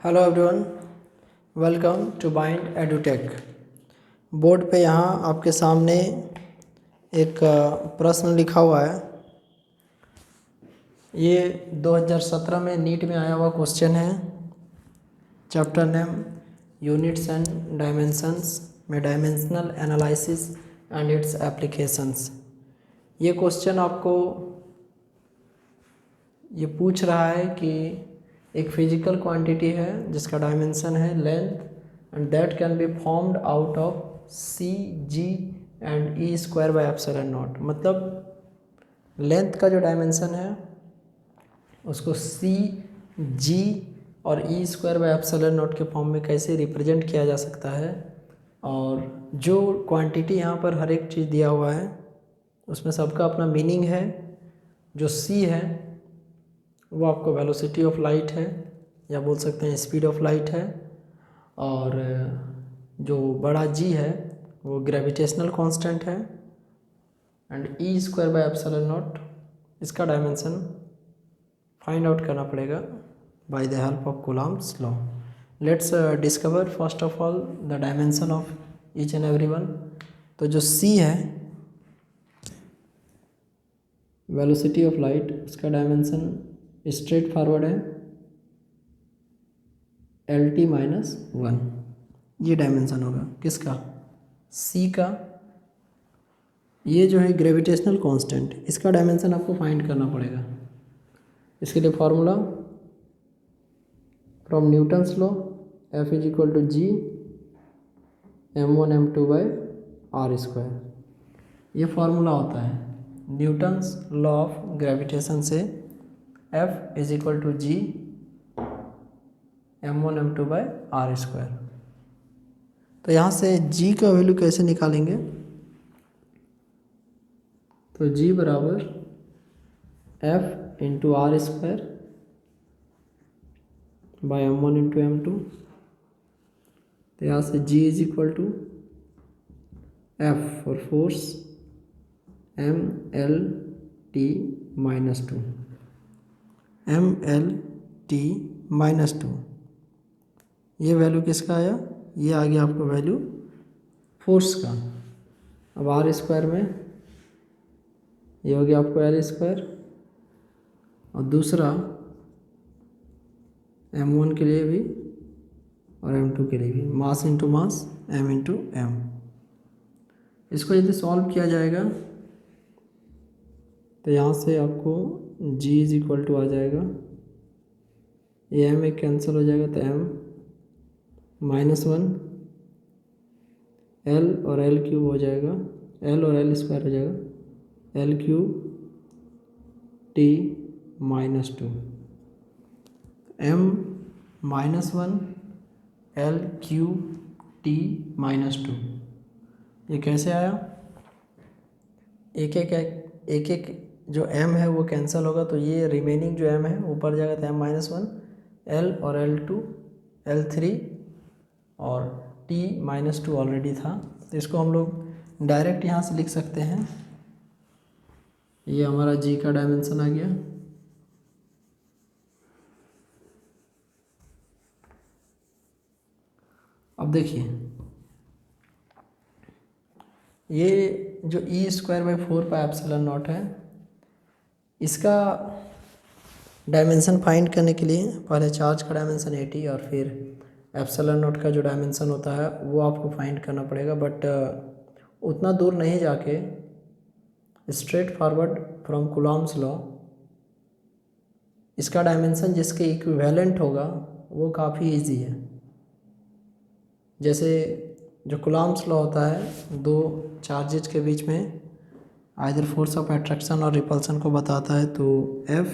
Hello everyone, welcome to Bind Edutech. Board पे यहाँ आपके सामने एक प्रश्न लिखा हुआ है। ये 2017 में नीट में आया हुआ क्वेश्चन है। Chapter name units and dimensions में dimensional analysis and its applications. ये क्वेश्चन आपको ये पूछ रहा है कि एक फिजिकल क्वांटिटी है जिसका डायमेंशन है length and that can be formed out of C G and E square by epsilon naught. मतलब लेंथ का जो डायमेंशन है उसको सी जी और E square by epsilon naught के फॉर्म में कैसे रिप्रेजेंट किया जा सकता है। और जो क्वांटिटी यहाँ पर हर एक चीज़ दिया हुआ है उसमें सबका अपना मीनिंग है। जो सी है वो आपको वेलोसिटी ऑफ लाइट है या बोल सकते हैं स्पीड ऑफ लाइट है, और जो बड़ा जी है वो ग्रेविटेशनल कांस्टेंट है, and E square by epsilon naught इसका डायमेंशन फाइंड आउट करना पड़ेगा by the help of Coulomb's law. Let's discover first of all the dimension of each and every one. तो जो सी है वेलोसिटी ऑफ लाइट, उसका dimension straight forward है L T minus one. ये dimension होगा किसका? सी का। ये जो है ग्रेविटेशनल कांस्टेंट, इसका डायमेंशन आपको फाइंड करना पड़ेगा। इसके लिए formula from Newton's law F is equal to G m1 m2 by R square. ये फार्मूला होता है न्यूटन्स लॉ ऑफ ग्रेविटेशन से F is equal to G m1 m2 by R square. तो यहाँ से g का वैल्यू कैसे निकालेंगे? तो g बराबर F into R square by m1 into m2। तो यहाँ से g is equal to F for force m l t minus two, m l t minus two. ये वैल्यू किसका आया? ये आ गया आपको वैल्यू फोर्स का। अब आर स्क्वायर में ये हो गया आपको एल स्क्वायर, और दूसरा m1 के लिए भी और m2 के लिए भी, mass into mass m into M. इसको यदि सॉल्व किया जाएगा तो यहाँ से आपको g इज इक्वल टू आ जाएगा, ये m एक कैंसिल हो जाएगा तो m माइनस वन, एल और एल क्यूब हो जाएगा, एल और एल स्क्वायर हो जाएगा L cube T minus two, M minus one L cube T minus two. ये कैसे आया? एक एक जो m है वो कैंसिल होगा तो ये रिमेनिंग जो m है ऊपर जाएगा तो m माइनस वन, एल और एल टू एल थ्री और t माइनस टू ऑलरेडी था, तो इसको हम लोग डायरेक्ट यहाँ से लिख सकते हैं। ये हमारा g का डायमेंशन आ गया। अब देखिए ये जो E square by four pi epsilon naught है, इसका डायमेंशन फाइंड करने के लिए पहले चार्ज का डायमेंशन 80 और फिर एप्सिलॉन नॉट का जो डायमेंशन होता है वो आपको फाइंड करना पड़ेगा। बट उतना दूर नहीं जाके straight forward from Coulomb's law इसका डायमेंशन जिसके इक्विवेलेंट होगा वो काफ़ी इजी है। जैसे जो कूलम्ब्स लॉ होता है दो चार्जेज के बीच में आइदर फोर्स ऑफ अट्रैक्शन और रिपल्सन को बताता है, तो F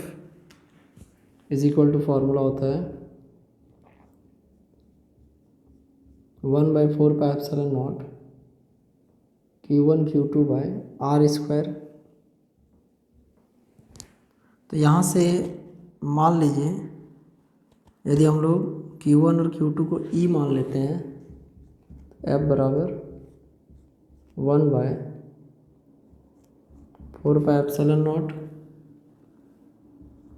is equal to formula होता है 1/4 pi epsilon naught Q1 Q2 by R square. तो यहाँ से मान लीजिए यदि हम लोग Q1 और Q2 को E मान लेते हैं, F बराबर 1/4 pi epsilon naught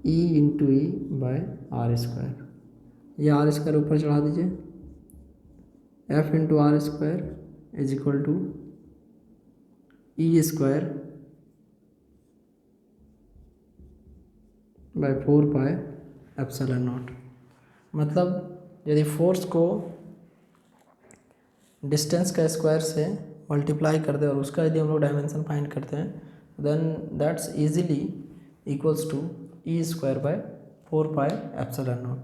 E into E by R square. ये आर स्क्वायर ऊपर चढ़ा दीजिए, F into R square is equal to E square by 4 pi epsilon naught. मतलब यदि फोर्स को डिस्टेंस का स्क्वायर से मल्टीप्लाई कर दे और उसका यदि हम लोग डायमेंशन फाइंड करते हैं, then that's easily equals to E square by 4 pi epsilon naught.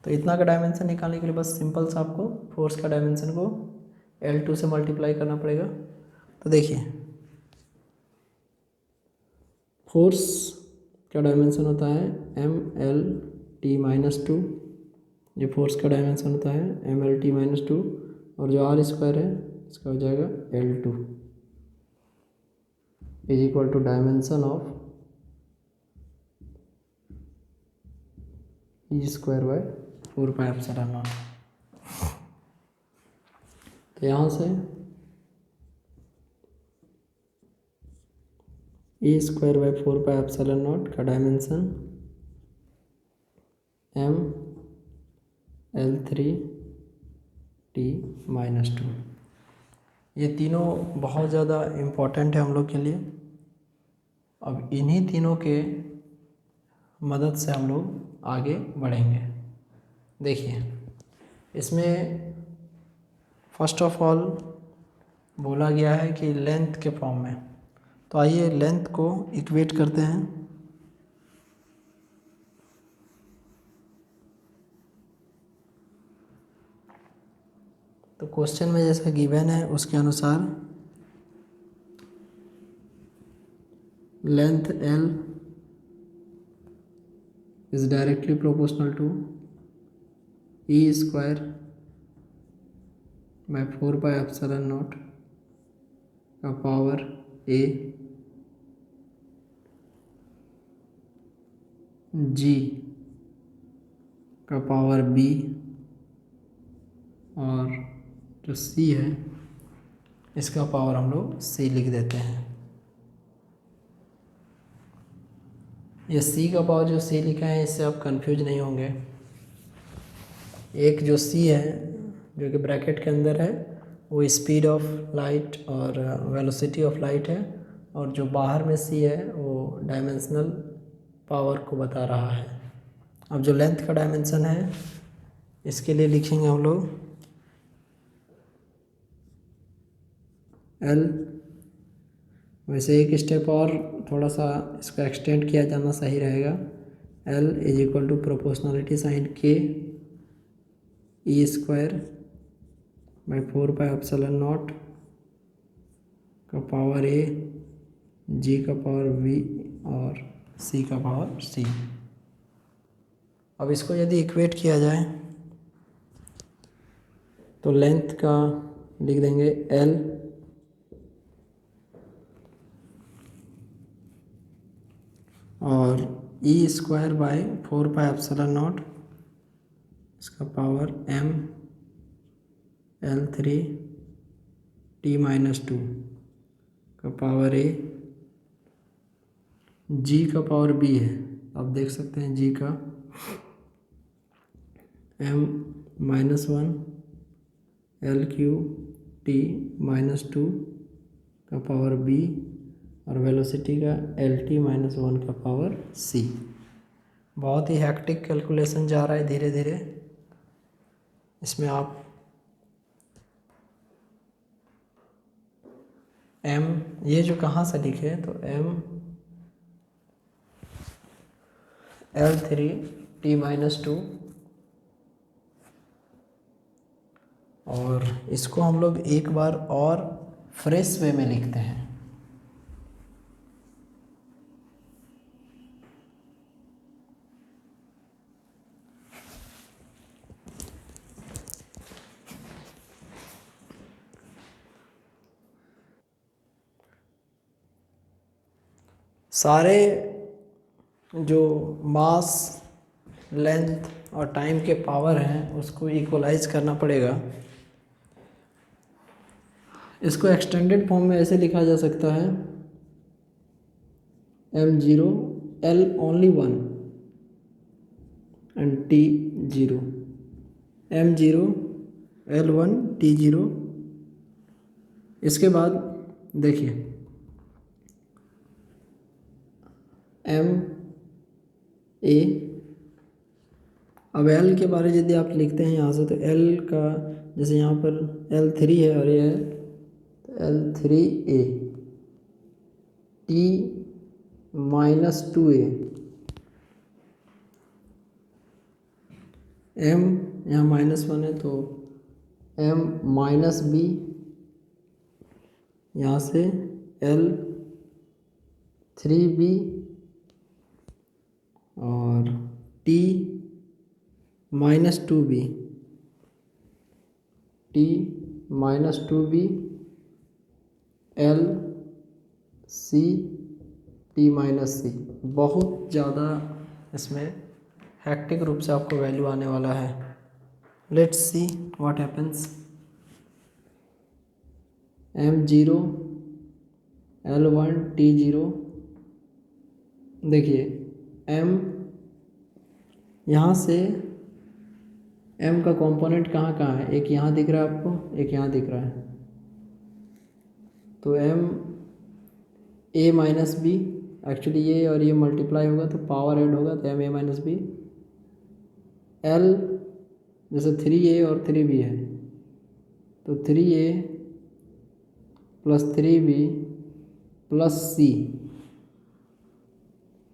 तो इतना का डायमेंशन निकालने के लिए बस सिंपल सा आपको फोर्स का डायमेंशन को L2 से मल्टीप्लाई करना पड़ेगा। तो देखिए फोर्स का डायमेंशन होता है MLT-2, ये फोर्स का डायमेंशन होता है MLT-2, और जो आर स्क्वायर है इसका हो जाएगा L2 is equal to dimension of E square by 4 pi epsilon naught. तो यहाँ से E square by 4 pi epsilon naught का डायमेंशन ML3T-2। ये तीनों बहुत ज़्यादा इम्पोर्टेंट है हम लोग के लिए। अब इन्हीं तीनों के मदद से हम लोग आगे बढ़ेंगे। देखिए इसमें फर्स्ट ऑफ ऑल बोला गया है कि लेंथ के फॉर्म में, तो आइए लेंथ को इक्वेट करते हैं। तो क्वेश्चन में जैसा गिवन है उसके अनुसार length L is directly proportional to E square by 4 pi epsilon naught का पावर A G का पावर B, और जो C है इसका पावर हम लोग C लिख देते हैं। ये C का पावर जो C लिखा है इससे आप कंफ्यूज नहीं होंगे। एक जो C है जो कि ब्रैकेट के अंदर है वो स्पीड ऑफ लाइट और वेलोसिटी ऑफ लाइट है, और जो बाहर में C है वो डायमेंशनल पावर को बता रहा है। अब जो लेंथ का डायमेंशन है इसके लिए लिखेंगे हम लोग L। वैसे एक स्टेप और थोड़ा सा इसको एक्सटेंड किया जाना सही रहेगा। L is equal to proportionality sign K E square by 4 pi epsilon naught का पावर A, G का पावर V और C का पावर C। अब इसको यदि इक्वेट किया जाए तो लेंथ का लिख देंगे L और E square by 4 pi epsilon naught इसका पावर ML3T-2 का पावर A, G का पावर B है, आप देख सकते हैं G का M-1 L3T-2 का पावर B, और वेलोसिटी का LT-1 का पावर C। बहुत ही हैक्टिक कैलकुलेशन जा रहा है धीरे धीरे। इसमें आप M ये जो कहाँ से लिखे तो ML3T-2, और इसको हम लोग एक बार और फ्रेश वे में लिखते हैं। सारे जो मास, लेंथ और टाइम के पावर हैं उसको इक्वलाइज करना पड़ेगा। इसको एक्सटेंडेड फॉर्म में ऐसे लिखा जा सकता है M0 L only 1 and T 0। M0 L1 T0। इसके बाद देखिए M A। अब L के बारे में यदि आप लिखते हैं यहाँ से, तो L का जैसे यहाँ पर L3 है और ये है तो L3A T -2A। M यहाँ -1 है तो M -B, यहाँ से L3B और T -2B LC T -C। बहुत ज़्यादा इसमें हैक्टिक रूप से आपको वैल्यू आने वाला है। Let's see what happens. M0 L1 T0। देखिए M यहाँ से M का कंपोनेंट कहाँ कहाँ है, एक यहाँ दिख रहा है आपको, एक यहाँ दिख रहा है। तो M A -B, एक्चुअली ये और ये मल्टीप्लाई होगा तो पावर ऐड होगा तो M A -B। L जैसे 3A और 3B है तो 3A + 3B + C,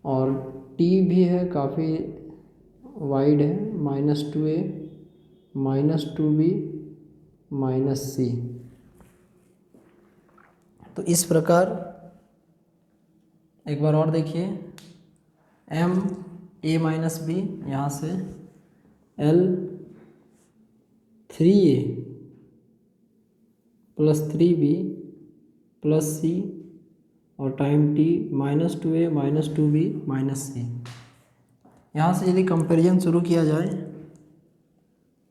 और T भी है काफ़ी वाइड है, -2A -2B -C। तो इस प्रकार एक बार और देखिए M A -B, यहाँ से L3A + 3B + C और time T -2A -2B -C। यहाँ से यदि कंपैरिजन शुरू किया जाए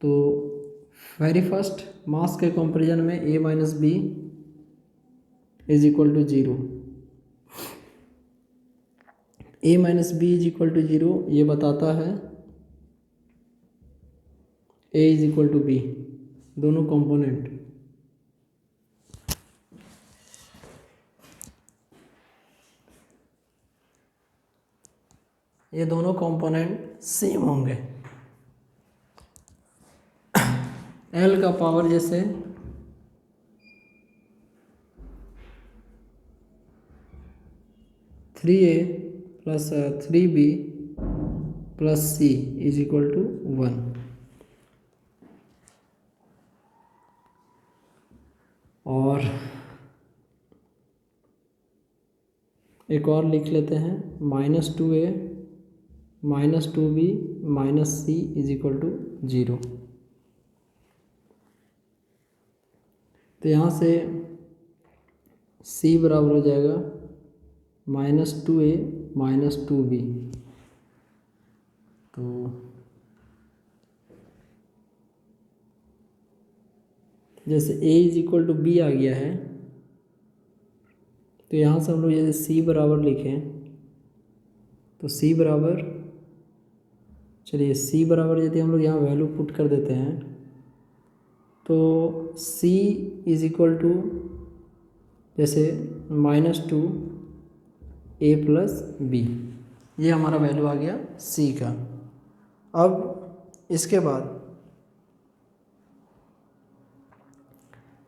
तो वेरी फर्स्ट मास के कंपैरिजन में A -B = 0। A -B = 0 ये बताता है A = B, दोनों कंपोनेंट। ये दोनों कंपोनेंट सेम होंगे। L का पावर जैसे 3A + 3B + C = 1। और एक और लिख लेते हैं -2A -2B -C = 0। तो यहाँ से C बराबर हो जाएगा -2A -2B। तो जैसे A = B आ गया है तो यहाँ से हम लोग जैसे C बराबर लिखें तो C बराबर, चलिए C बराबर यदि हम लोग यहाँ वैल्यू पुट कर देते हैं तो C = जैसे -2A + B, ये हमारा वैल्यू आ गया C का। अब इसके बाद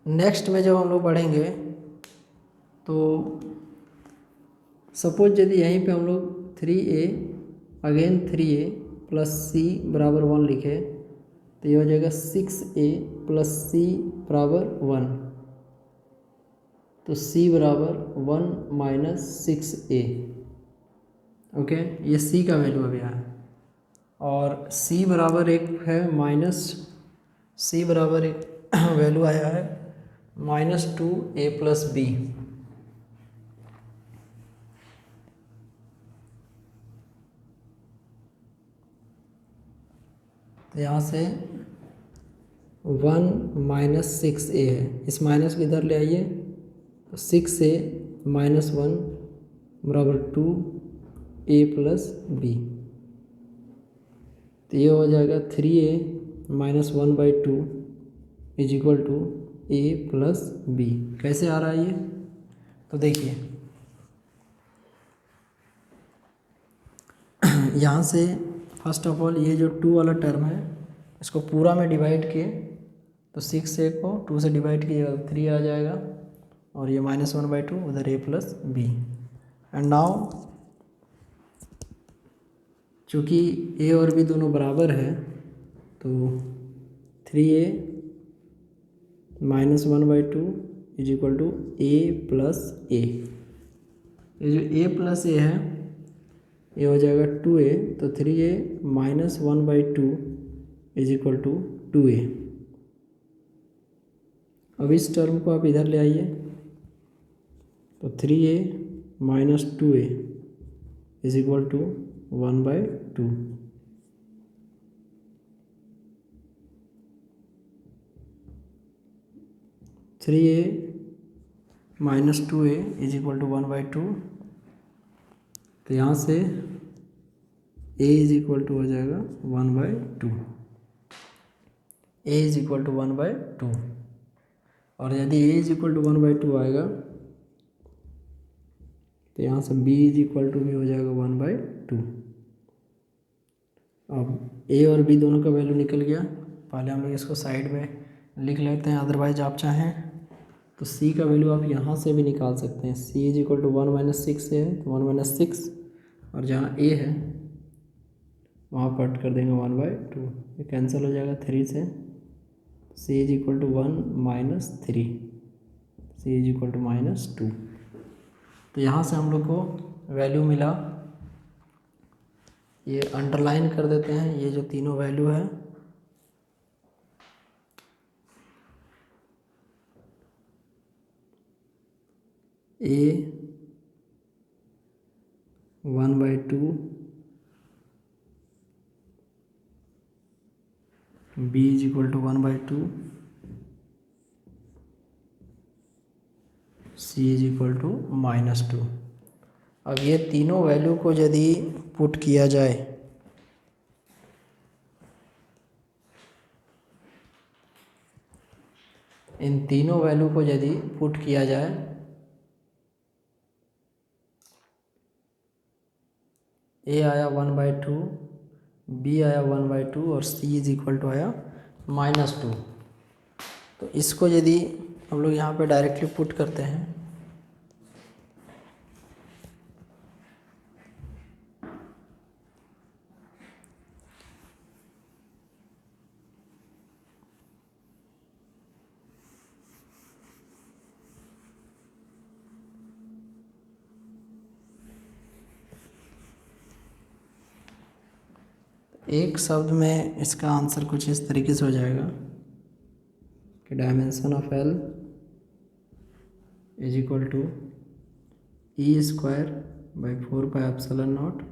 नेक्स्ट में जब हम लोग बढ़ेंगे तो सपोज यदि यहीं पे हम लोग 3A अगेन 3A + C = 1 लिखे तो ये हो जाएगा 6A + C = 1। तो C = 1 - 6A। ओके, ये C का वैल्यू अभी आया। और C बराबर एक है C बराबर एक वैल्यू आया है -2A + B। तो यहाँ से 1 - 6A है, इस माइनस को इधर ले आइए तो 6A - 1 = 2A + B। तो ये हो जाएगा 3A -1/2 is equal to a plus B. कैसे आ रहा है ये? तो देखिए यहाँ से फर्स्ट ऑफ ऑल ये जो 2 वाला टर्म है इसको पूरा में डिवाइड किए तो 6a को 2 से डिवाइड कीजिएगा तो 3 आ जाएगा, और ये -1/2 उधर a plus B. And now चूँकि a और b दोनों बराबर है तो 3a -1/2 is equal to a plus a। ये जो a प्लस a है ये हो जाएगा 2a, तो 3a -1/2 is equal to 2a। अब इस टर्म को आप इधर ले आइए तो 3a minus 2a is equal to 1/2। Three A minus 2a is equal to 1/2, तो यहाँ से a इज इक्वल टू हो जाएगा 1/2। a इज इक्वल टू 1/2, और यदि a इज इक्वल टू 1/2 आएगा तो यहाँ से b इज इक्वल टू भी हो जाएगा 1/2। अब a और b दोनों का वैल्यू निकल गया। पहले हम लोग इसको साइड में लिख लेते हैं, अदरवाइज आप चाहें तो c का वैल्यू आप यहाँ से भी निकाल सकते हैं। c इज इक्वल टू 1 - 6 है तो 1 - 6, और जहाँ a है वहाँ कट कर देंगे 1/2, ये कैंसिल हो जाएगा 3 से। c is equal to 1 - 3, c is equal to -2। तो यहाँ से हम लोग को वैल्यू मिला, ये अंडरलाइन कर देते हैं ये जो तीनों वैल्यू है। a 1/2, b is equal to 1/2, c is equal to -2। अब ये तीनों वैल्यू को यदि पुट किया जाए इन तीनों वैल्यू को यदि पुट किया जाए a आया 1/2, b आया 1/2 और c इज इक्वल टू आया -2। तो इसको यदि हम लोग यहाँ पे डायरेक्टली पुट करते हैं एक शब्द में, इसका आंसर कुछ इस तरीके से हो जाएगा कि dimension of L is equal to E²/4πε0।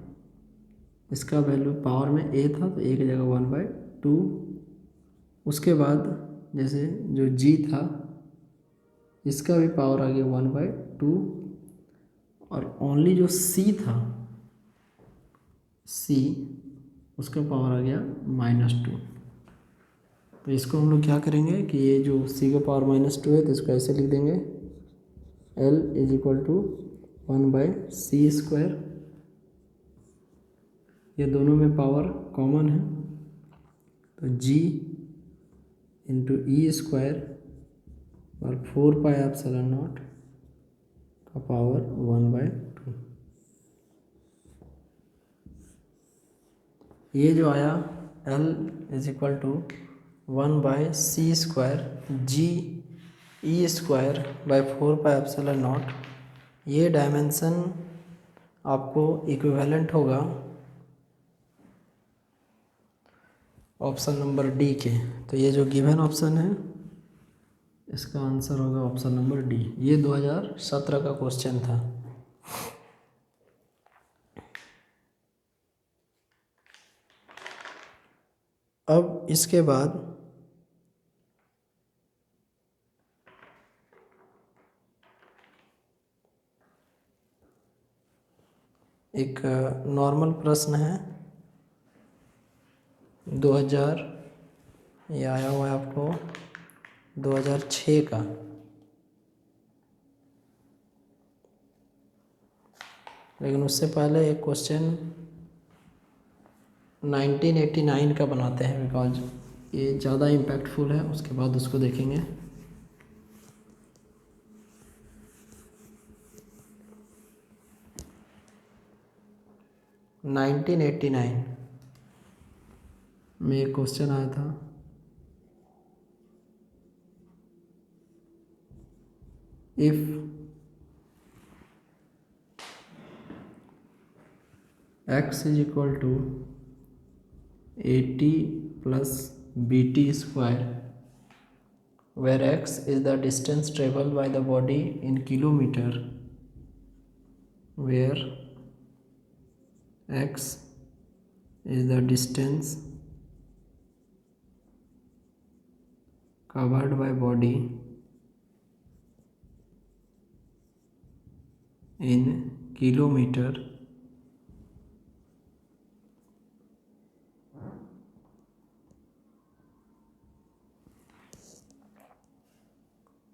इसका वैल्यू पावर में a था तो a की जगह 1/2। उसके बाद जैसे जो g था इसका भी पावर आ गया 1/2, और ओनली जो c था c उसका पावर आ गया -2। तो इसको हम लोग क्या करेंगे कि ये जो c का पावर -2 है तो इसको ऐसे लिख देंगे L is equal to 1/c²। ये दोनों में पावर कॉमन है तो g इंटू E² और 4πε0 का पावर 1/2। ये जो आया L is equal to 1/c² g E²/4πε0। ये डायमेंशन आपको इक्विवेलेंट होगा ऑप्शन नंबर डी के। तो ये जो गिवन ऑप्शन है इसका आंसर होगा ऑप्शन नंबर डी। ये 2017 का क्वेश्चन था। अब इसके बाद एक नॉर्मल प्रश्न है 2000 ये आया हुआ है आपको 2006 का। लेकिन उससे पहले एक क्वेश्चन 1989 का बनाते हैं, बिकॉज ये ज़्यादा इम्पैक्टफुल है, उसके बाद उसको देखेंगे। नाइनटीन 89 में एक क्वेश्चन आया था, if x is equal to 80 plus BT square, where x is the distance traveled by the body in kilometer, where x is the distance covered by body in kilometer,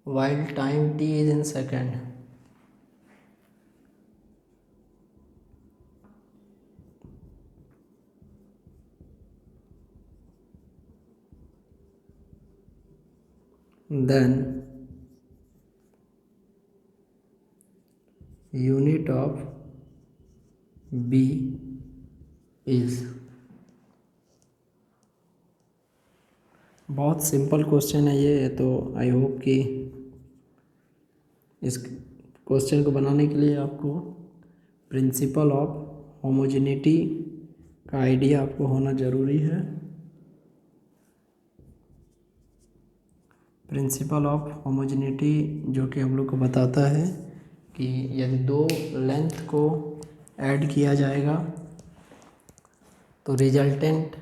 while time t is in second. Then unit of B is, बहुत simple question है ये तो I hope कि इस question को बनाने के लिए आपको प्रिंसिपल ऑफ होमोजेनिटी का आइडिया आपको होना ज़रूरी है। प्रिंसिपल ऑफ होमोजेनिटी जो कि हम लोग को बताता है कि यदि दो लेंथ को ऐड किया जाएगा तो रिजल्टेंट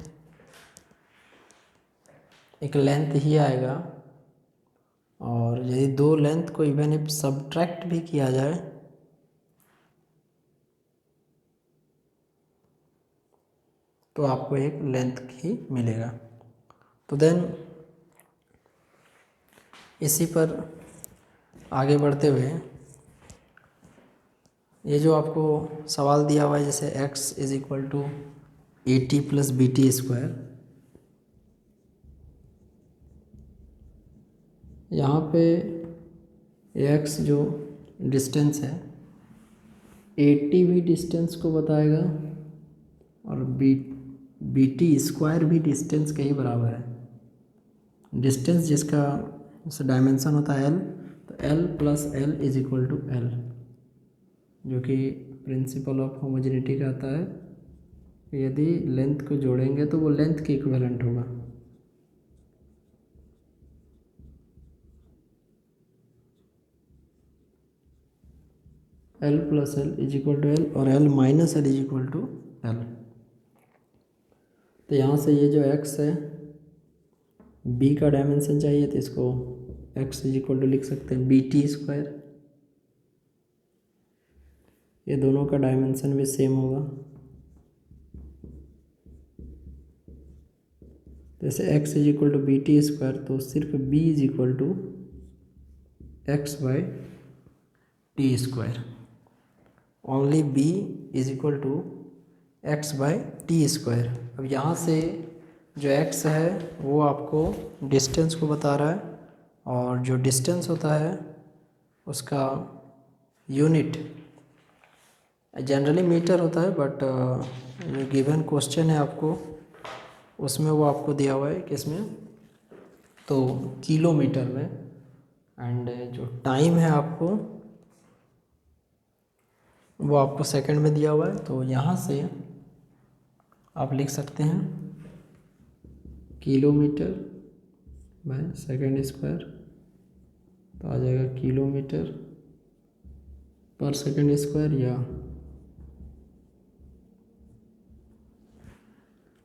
एक लेंथ ही आएगा, और यदि दो लेंथ को इवन इफ सब्ट्रैक्ट भी किया जाए तो आपको एक लेंथ ही मिलेगा। तो देन इसी पर आगे बढ़ते हुए ये जो आपको सवाल दिया हुआ है, जैसे x is equal to 80 plus BT square, यहाँ पे x जो डिस्टेंस है 80 भी डिस्टेंस को बताएगा और BT स्क्वायर भी डिस्टेंस के ही बराबर है। डिस्टेंस जिसका डायमेंशन होता है L, तो L plus L is equal to L, जो कि प्रिंसिपल ऑफ होमोजेनिटी कहता है यदि लेंथ को जोड़ेंगे तो वो लेंथ के इक्विवेलेंट होगा। L plus L is equal to L और L minus L is equal to L। तो यहाँ से ये जो x है B का डायमेंशन चाहिए तो इसको x इज इक्वल टू लिख सकते हैं BT स्क्वायर, ये दोनों का डायमेंशन भी सेम होगा। जैसे x is equal to BT square तो सिर्फ B is equal to x by T square, only B is equal to x by T square. अब यहाँ से जो x है वो आपको डिस्टेंस को बता रहा है, और जो डिस्टेंस होता है उसका यूनिट जनरली मीटर होता है, बट जो गिवन क्वेश्चन है आपको उसमें वो आपको दिया हुआ है किसमें, तो किलोमीटर में, एंड जो टाइम है आपको वो आपको सेकंड में दिया हुआ है। तो यहाँ से आप लिख सकते हैं किलोमीटर बाय सेकंड स्क्वायर, तो आ जाएगा किलोमीटर पर सेकंड स्क्वायर, या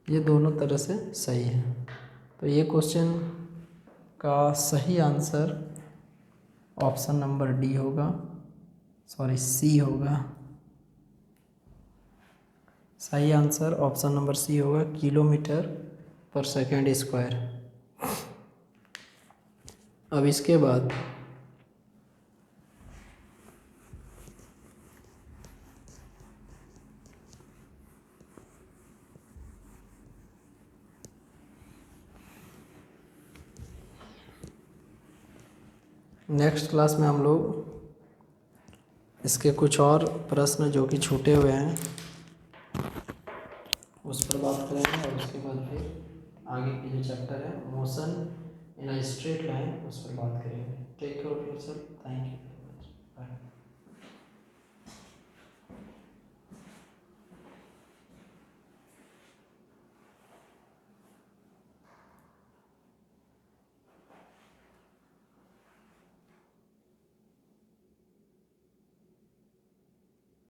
ये दोनों तरह से सही है। तो ये क्वेश्चन का सही आंसर ऑप्शन नंबर डी होगा, सॉरी सी होगा। सही आंसर ऑप्शन नंबर सी होगा, किलोमीटर पर सेकंड स्क्वायर। अब इसके बाद नेक्स्ट क्लास में हम लोग इसके कुछ और प्रश्न जो कि छूटे हुए हैं उस पर बात करेंगे और उसके बाद फिर आगे की जो चैप्टर है motion in a straight line उस पर बात करेंगे। Take care of yourself, thank you.